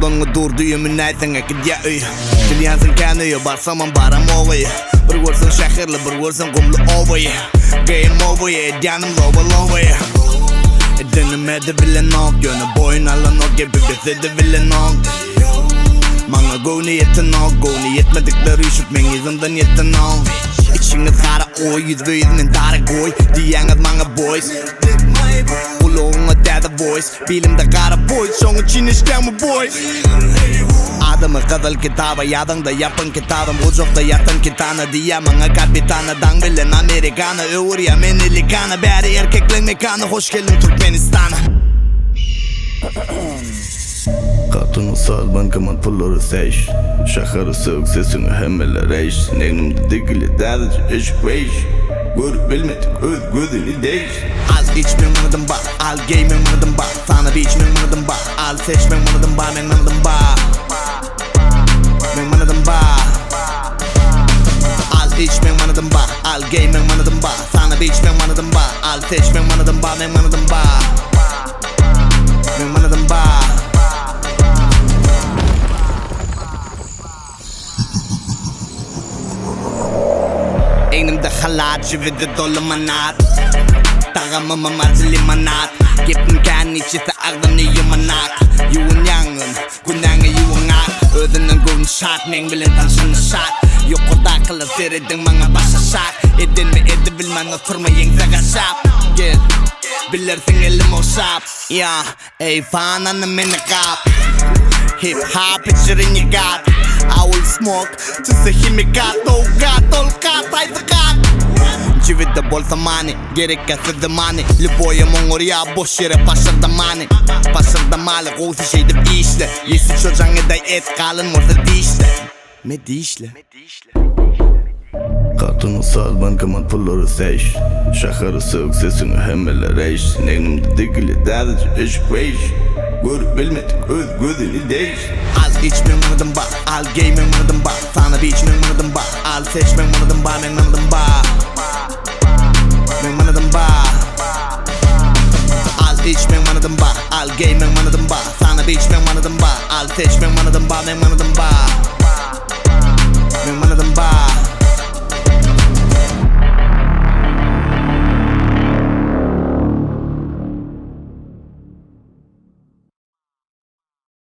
Yolunu durdu yemin aytanga gidya uy Bilyansın kanıyo barsaman baram ovay Bir görsen şehirli bir görsen kumlu ovay Game over canım lova Denemedi bilen nok Yönü boyun alan ok gibi bitledi bilen ok Mana goni yetin ok Goni yetmedikleri üşüp men yüzünden yetin ok İçinget kara oy Yüzvöydünün tarı goy Diyanget mana boys Uluğuna dada voice Bilimde kara boy Şoğun için işlemi boy Adamı kadal kitaba Yadında yapın kitabım Ucukta yatın kitana Diye mana kapitana Dang bilen Amerikanı Öğür ya menilikana Beri erkeklen mekanı Hoş geldin Türkmenistan'a Katını sağ bankaman pulları seç Şakarı soğuk sesini hemeler eş Neynimde dikili derdici iş beş Görüp bilmedik öz gözünü değiş Al içmen manadım ba Al gaymen manadım ba Sana bir içmen manadım ba Al seçmen manadım ba Men manadım ba Men manadım ba Al içmen manadım ba Al gaymen manadım ba Sana bir içmen manadım ba Al seçmen manadım ba Men manadım ba Men manadım ba Eynimde halat, jivide dolu manat Tağımı mamazı limanat Gepim kan içisi ağdını yumanak Yuğun yangın, günahı yuğun ak Ödünün gün şart, men bilin tansını şart Yokurda kılır seredin bana başa şak Edin mi edebilmen oturma yengzega şap Gel, bilirsin elim o şap Ya, ey fananı meni kap Hip hop içirin you got I will smoke to say him got oh god all got I got Civide bol zamani gerek gelse zamanı Liboya mongorya boş yere paşırda mani Paşırda mali koğusu şeyde işle Yesi çocuğun day et kalın orada dişle Me dişle Katını sağ bankaman pulları seç Şakarı soğuk sesini hemeler eş Neynimde dikili derdici iş beş Görüp bilmedik öz gözünü değiş Al içmen manadım ba Al gaymen manadım ba Sana bir içmen manadım ba Al seçmen manadım ba Men manadım ba Men manadım ba Al içmen manadım ba Al gaymen manadım ba Sana bir içmen manadım ba Al seçmen manadım ba Men manadım ba Men manadım ba